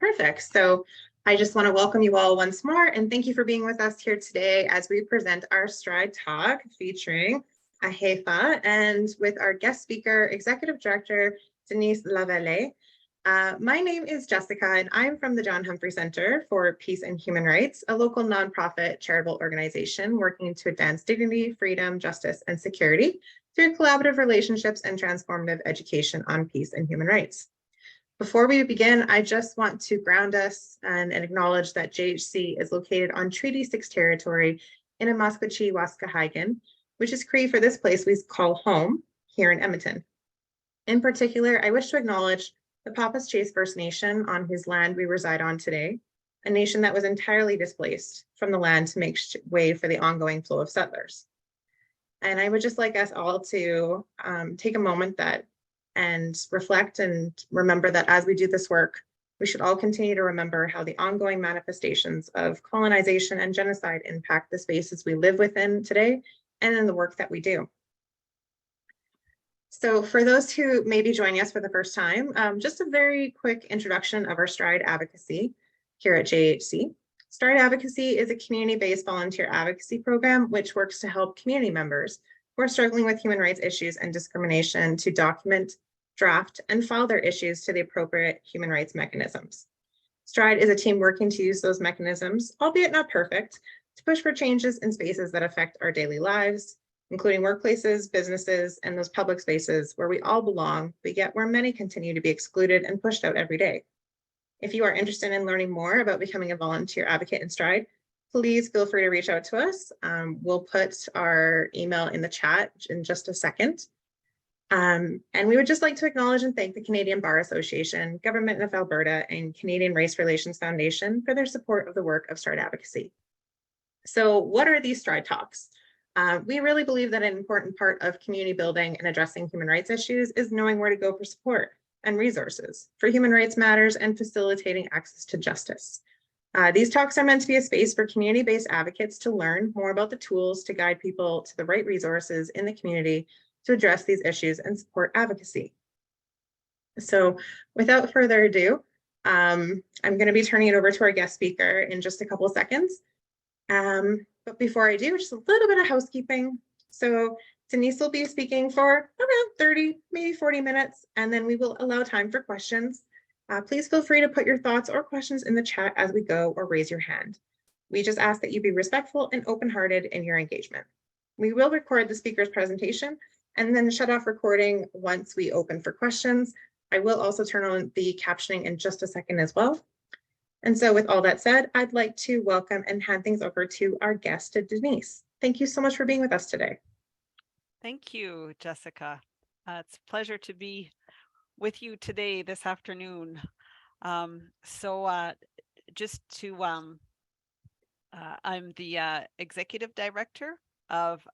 Terrific. So I just want to welcome you all once more and thank you for being with us here today as we present our Stride Talk featuring AJEFA and with our guest speaker, Executive Director, Denise Lavallée. My name is Jessica and I'm from the John Humphrey Center for Peace and Human Rights, a local nonprofit charitable organization working to advance dignity, freedom, justice, and security through collaborative relationships and transformative education on peace and human rights. Before we begin, I just want to ground us and acknowledge that JHC is located on Treaty 6 territory in Amaskwaci, Waskahigan, which is Cree for this place we call home here in Edmonton. In particular, I wish to acknowledge the Papas Chase First Nation on whose land we reside on today, a nation that was entirely displaced from the land to make way for the ongoing flow of settlers. And I would just like us all to take a moment and reflect and remember that as we do this work, we should all continue to remember how the ongoing manifestations of colonization and genocide impact the spaces we live within today and in the work that we do. So for those who may be joining us for the first time, just a very quick introduction of our Stride Advocacy here at JHC. Stride Advocacy is a community-based volunteer advocacy program which works to help community members who are struggling with human rights issues and discrimination to document, draft, and file their issues to the appropriate human rights mechanisms. Stride is a team working to use those mechanisms, albeit not perfect, to push for changes in spaces that affect our daily lives, including workplaces, businesses, and those public spaces where we all belong, but yet where many continue to be excluded and pushed out every day. If you are interested in learning more about becoming a volunteer advocate in Stride, please feel free to reach out to us. We'll put our email in the chat in just a second. And we would just like to acknowledge and thank the Canadian Bar Association, Government of Alberta, and Canadian Race Relations Foundation for their support of the work of Stride Advocacy. So what are these Stride Talks? We really believe that an important part of community building and addressing human rights issues is knowing where to go for support and resources for human rights matters and facilitating access to justice. These talks are meant to be a space for community-based advocates to learn more about the tools to guide people to the right resources in the community to address these issues and support advocacy. So without further ado, I'm going to be turning it over to our guest speaker in just a couple of seconds. But before I do, just a little bit of housekeeping. So Denise will be speaking for around 30, maybe 40 minutes, and then we will allow time for questions. Please feel free to put your thoughts or questions in the chat as we go or raise your hand. We just ask that you be respectful and open-hearted in your engagement. We will record the speaker's presentation and then shut off recording once we open for questions. I will also turn on the captioning in just a second as well. And so with all that said, I'd like to welcome and hand things over to our guest, Denise. Thank you so much for being with us today. Thank you, Jessica. It's a pleasure to be with you today, this afternoon. Just to, I'm the Executive Director of,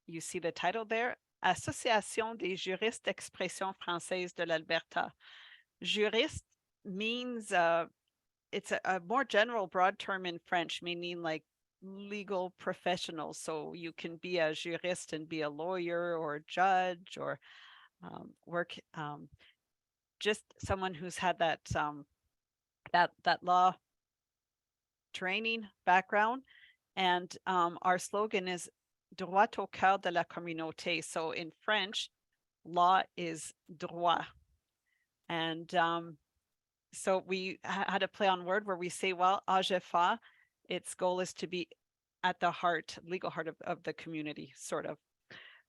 you see the title there, Association des juristes d'expression française de l'Alberta. Juriste means, it's a more general broad term in French, meaning like legal professionals. So you can be a jurist and be a lawyer or a judge or work, just someone who's had that that law training background. And our slogan is droit au cœur de la communauté. So in French, law is droit. And so we had a play on word where we say, well, AJEFA, its goal is to be at the heart, legal heart of the community, sort of.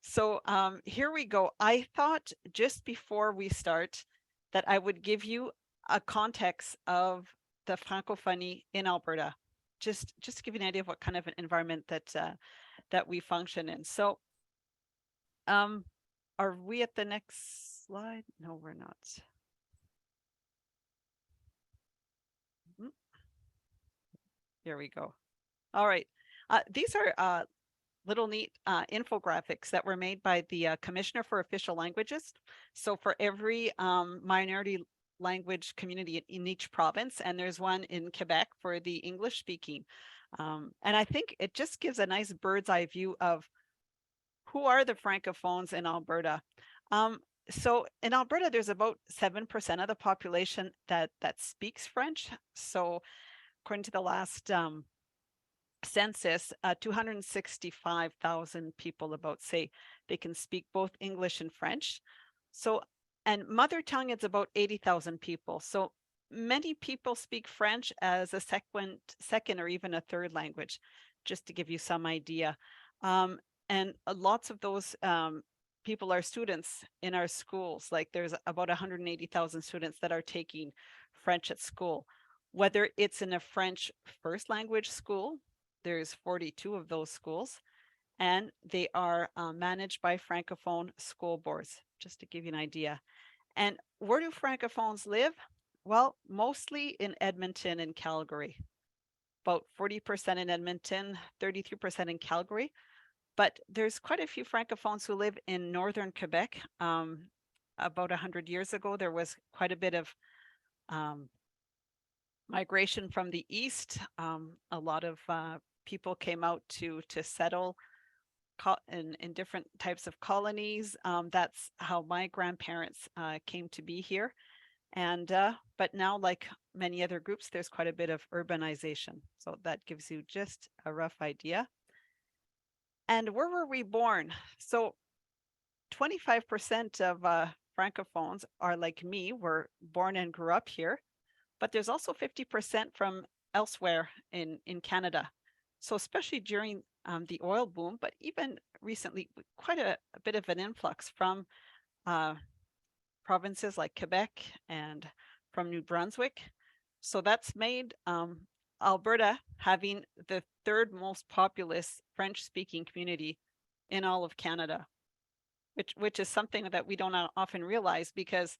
So here we go. I thought just before we start that I would give you a context of the francophonie in Alberta, just to give you an idea of what kind of an environment that we function in. So are we at the next slide? No, we're not. Here we go. All right. These are little neat infographics that were made by the Commissioner for Official Languages. So for every minority language community in each province, and there's one in Quebec for the English speaking. And I think it just gives a nice bird's eye view of who are the Francophones in Alberta. So in Alberta, there's about 7% of the population that speaks French. So according to the last census, 265,000 people about say they can speak both English and French. So, and mother tongue is about 80,000 people. So many people speak French as a second or even a third language, just to give you some idea. And lots of those people are students in our schools. Like there's about 180,000 students that are taking French at school, whether it's in a French first language school. There's 42 of those schools, and they are managed by Francophone school boards, just to give you an idea. And where do Francophones live? Well, mostly in Edmonton and Calgary. About 40% in Edmonton, 33% in Calgary. But there's quite a few Francophones who live in northern Quebec. About 100 years ago, there was quite a bit of migration from the east. A lot of people came out to settle in different types of colonies. That's how my grandparents came to be here. And but now, like many other groups, there's quite a bit of urbanization. So that gives you just a rough idea. And where were we born? So 25% of Francophones are like me, were born and grew up here, but there's also 50% from elsewhere in Canada. So especially during the oil boom, but even recently, quite a bit of an influx from provinces like Quebec and from New Brunswick. So that's made Alberta having the third most populous French-speaking community in all of Canada, which is something that we don't often realize, because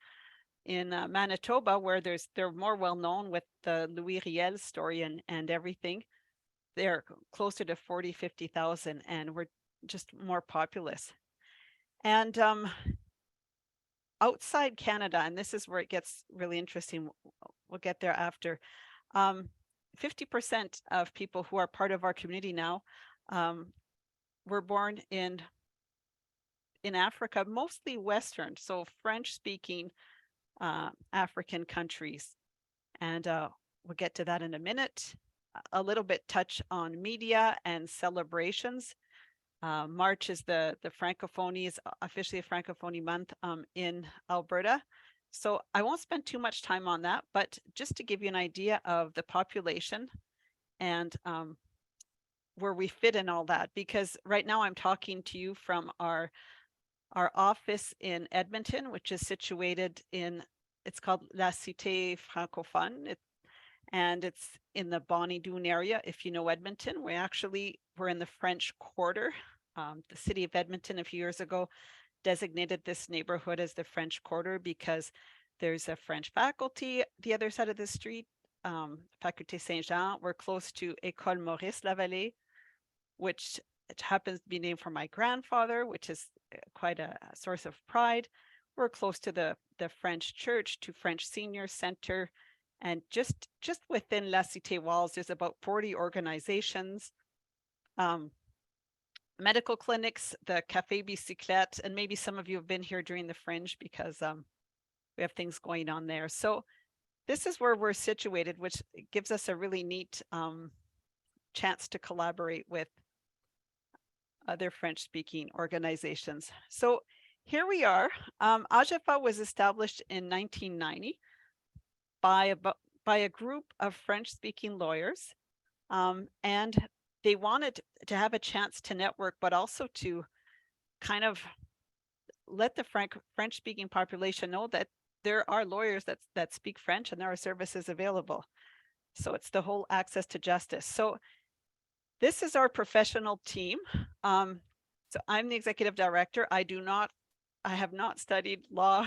in Manitoba, where they're more well known with the Louis Riel story and everything, they're closer to 40, 50,000, and we're just more populous. And outside Canada, and this is where it gets really interesting, we'll get there after, 50% of people who are part of our community now were born in Africa, mostly Western, so French-speaking African countries. And we'll get to that in a minute. A little bit touch on media and celebrations. March is the Francophonie, is officially a Francophonie month in Alberta. So I won't spend too much time on that, but just to give you an idea of the population and where we fit in all that, because right now I'm talking to you from our office in Edmonton, which is situated in, it's called La Cité Francophone, and it's in the Bonnie Doon area. If you know Edmonton, we're in the French Quarter. The city of Edmonton a few years ago designated this neighborhood as the French Quarter because there's a French faculty the other side of the street, Faculté Saint-Jean. We're close to École Maurice Lavallée, which it happens to be named for my grandfather, which is quite a source of pride. We're close to the French Church, to French Senior Center, and just within La Cité walls, there's about 40 organizations, medical clinics, the Café Bicyclette, and maybe some of you have been here during the Fringe because we have things going on there. So this is where we're situated, which gives us a really neat chance to collaborate with other French-speaking organizations. So here we are. AJEFA was established in 1990 by a group of French-speaking lawyers, and they wanted to have a chance to network, but also to kind of let the French-speaking population know that there are lawyers that speak French and there are services available. So it's the whole access to justice. So this is our professional team. So I'm the executive director. I have not studied law,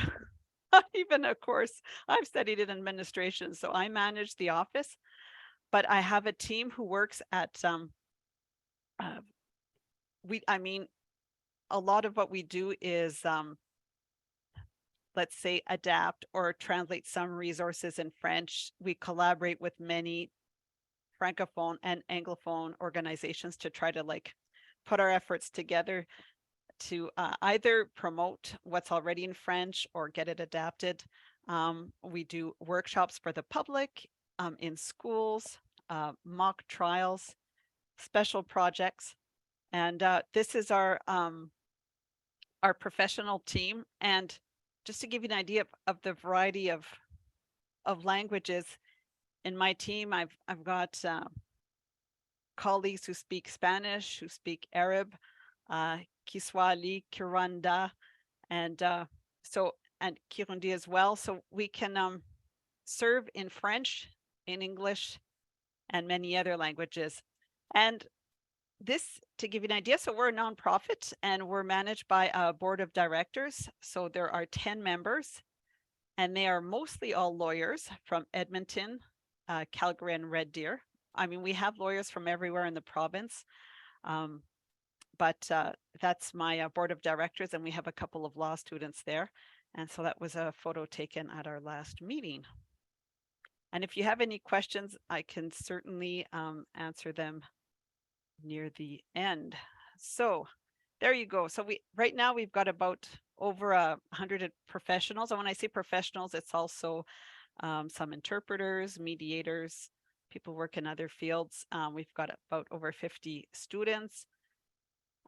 not even a course. I've studied in administration. So I manage the office, but I have a team who works at, a lot of what we do is, let's say, adapt or translate some resources in French. We collaborate with many Francophone and Anglophone organizations to try to put our efforts together to either promote what's already in French or get it adapted. We do workshops for the public, in schools, mock trials, special projects. And this is our professional team. And just to give you an idea of the variety of languages in my team, I've got colleagues who speak Spanish, who speak Arab, Kiswahili, Kiranda, and and Kirundi as well. So we can serve in French, in English, and many other languages. And this, to give you an idea, so we're a nonprofit and we're managed by a board of directors. So there are 10 members, and they are mostly all lawyers from Edmonton, Calgary, and Red Deer. I mean, we have lawyers from everywhere in the province, but that's my board of directors, and we have a couple of law students there. And so that was a photo taken at our last meeting. And if you have any questions, I can certainly answer them near the end. So there you go. So right now we've got about over 100 professionals. And when I say professionals, it's also some interpreters, mediators, people work in other fields. We've got about over 50 students.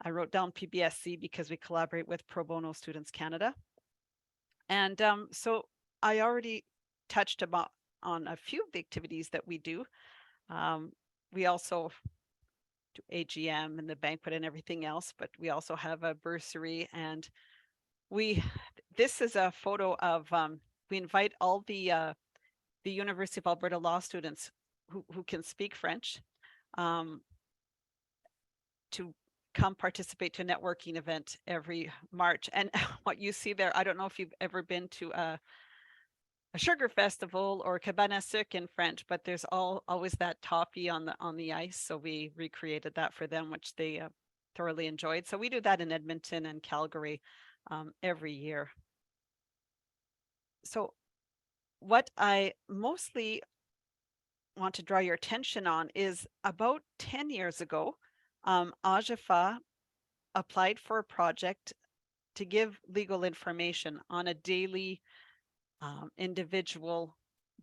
I wrote down PBSC because we collaborate with Pro Bono Students Canada. And so I already touched on a few of the activities that we do. We also do AGM and the banquet and everything else, but we also have a bursary. And this is a photo of, we invite all the University of Alberta law students who can speak French to come participate to a networking event every March. And what you see there, I don't know if you've ever been to a sugar festival or cabane sucre in French, but there's always that toffee on the ice. So we recreated that for them, which they thoroughly enjoyed. So we do that in Edmonton and Calgary every year. So what I mostly want to draw your attention on is about 10 years ago, AJEFA applied for a project to give legal information on a daily individual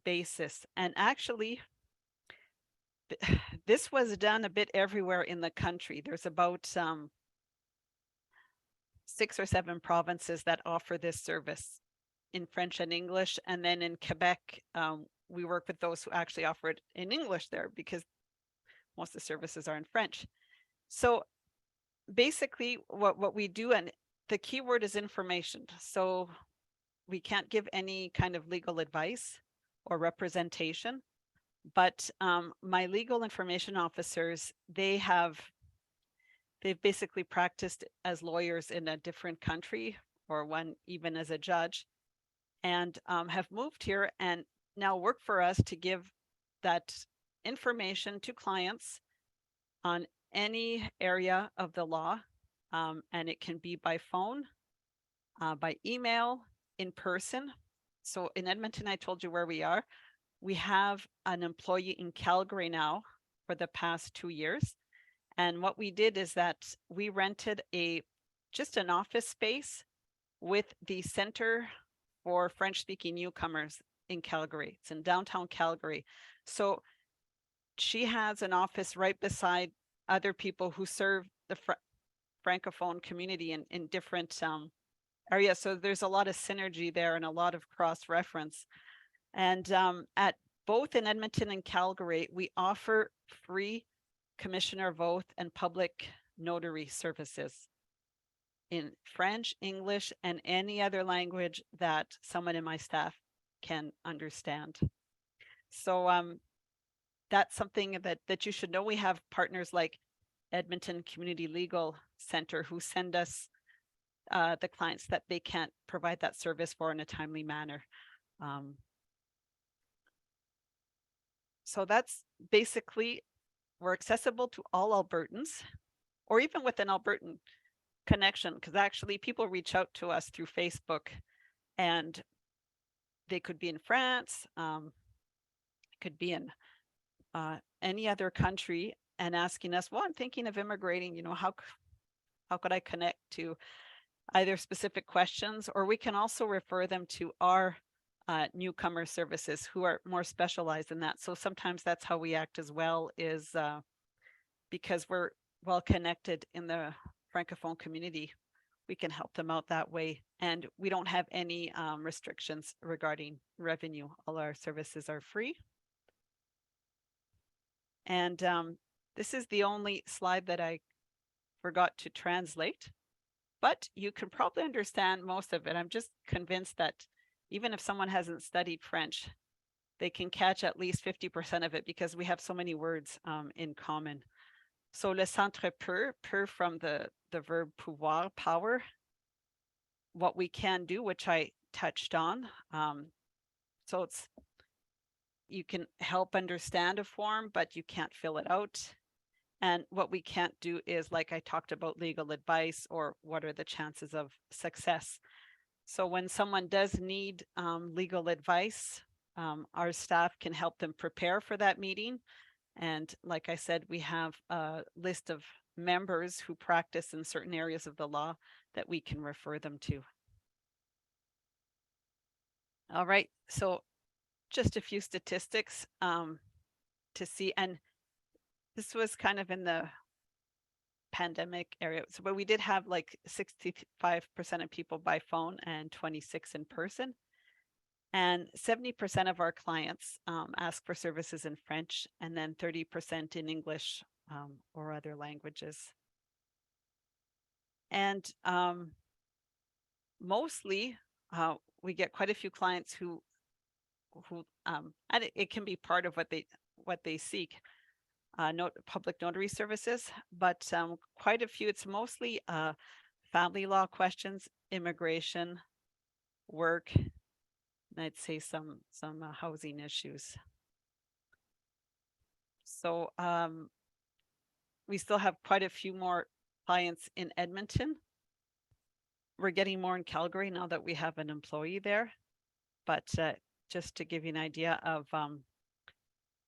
basis. And actually, this was done a bit everywhere in the country. There's about 6 or 7 provinces that offer this service in French and English. And then in Quebec, we work with those who actually offer it in English there because most of the services are in French. So basically what we do, and the key word is information. So we can't give any kind of legal advice or representation, but my legal information officers, they've basically practiced as lawyers in a different country, or one even as a judge, and have moved here and now work for us to give that information to clients on any area of the law. And it can be by phone, by email, in person. So in Edmonton, I told you where we are. We have an employee in Calgary now for the past 2 years. And what we did is that we rented just an office space with the Center for French-speaking Newcomers in Calgary. It's in downtown Calgary. So she has an office right beside other people who serve the Francophone community in different areas. So there's a lot of synergy there and a lot of cross-reference. And at both in Edmonton and Calgary, we offer free commissioner of oath and public notary services in French, English, and any other language that someone in my staff can understand. So that's something that you should know. We have partners like Edmonton Community Legal Center who send us the clients that they can't provide that service for in a timely manner. So that's basically, we're accessible to all Albertans, or even with an Albertan connection, because actually people reach out to us through Facebook, and they could be in France, could be in any other country, and asking us, well, I'm thinking of immigrating, how How could I connect to either specific questions, or we can also refer them to our newcomer services who are more specialized in that. So sometimes that's how we act as well, is because we're well connected in the Francophone community, we can help them out that way. And we don't have any restrictions regarding revenue. All our services are free. And this is the only slide that I forgot to translate, but you can probably understand most of it. I'm just convinced that even if someone hasn't studied French, they can catch at least 50% of it because we have so many words in common. So le centre peut from the verb pouvoir, power, what we can do, which I touched on. So it's, you can help understand a form, but you can't fill it out. And what we can't do is, like I talked about, legal advice or what are the chances of success. So when someone does need legal advice, our staff can help them prepare for that meeting. And like I said, we have a list of members who practice in certain areas of the law that we can refer them to. All right, so just a few statistics to see, and this was kind of in the pandemic area. So, but we did have like 65% of people by phone and 26 in person. And 70% of our clients ask for services in French, and then 30% in English or other languages. And mostly we get quite a few clients who and it can be part of what they seek, public notary services, but quite a few, it's mostly family law questions, immigration, work, and I'd say some housing issues. So we still have quite a few more clients in Edmonton. We're getting more in Calgary now that we have an employee there, but just to give you an idea of,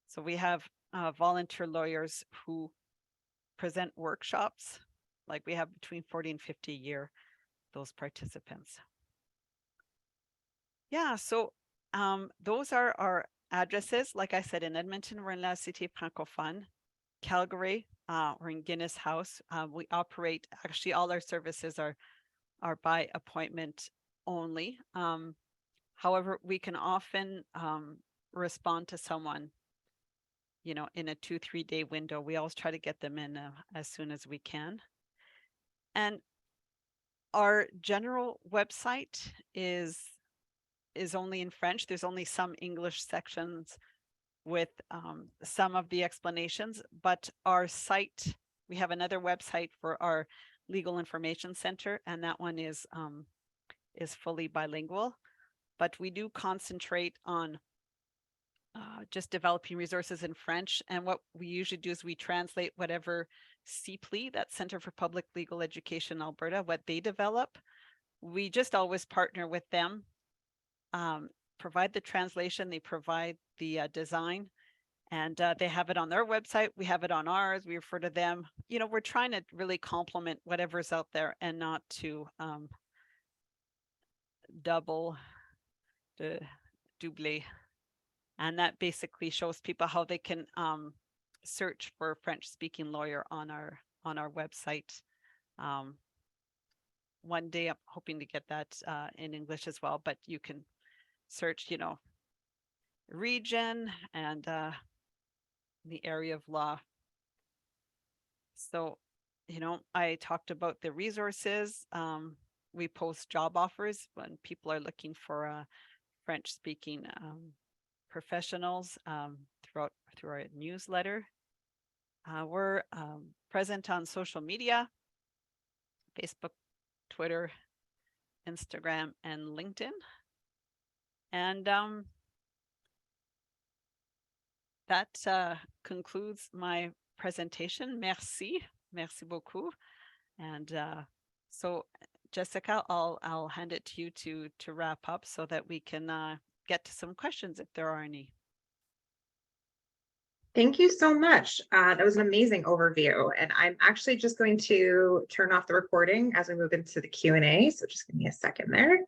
so we have volunteer lawyers who present workshops, like we have between 40 and 50 a year, those participants. Yeah, so those are our addresses. Like I said, in Edmonton, we're in La Cité Francophone. Calgary, we're in Guinness House. We operate, actually all our services are by appointment only. However, we can often respond to someone, you know, in a 2-3 day window. We always try to get them in as soon as we can. And our general website is only in French. There's only some English sections with some of the explanations, but our site, we have another website for our Legal Information Center, and that one is fully bilingual. But we do concentrate on just developing resources in French. And what we usually do is we translate whatever CPLE, that Center for Public Legal Education Alberta, what they develop. We just always partner with them, provide the translation, they provide the design, and they have it on their website. We have it on ours. We refer to them. You know, we're trying to really complement whatever's out there and not to double, double. And that basically shows people how they can search for a French-speaking lawyer on our website. One day I'm hoping to get that in English as well, but you can search, you know, region and the area of law. So, you know, I talked about the resources. We post job offers when people are looking for French-speaking professionals through our newsletter. We're present on social media, Facebook, Twitter, Instagram, and LinkedIn. And that concludes my presentation. Merci beaucoup. And so Jessica, I'll hand it to you to wrap up so that we can get to some questions if there are any. Thank you so much. That was an amazing overview. And I'm actually just going to turn off the recording as we move into the Q&A. So just give me a second there.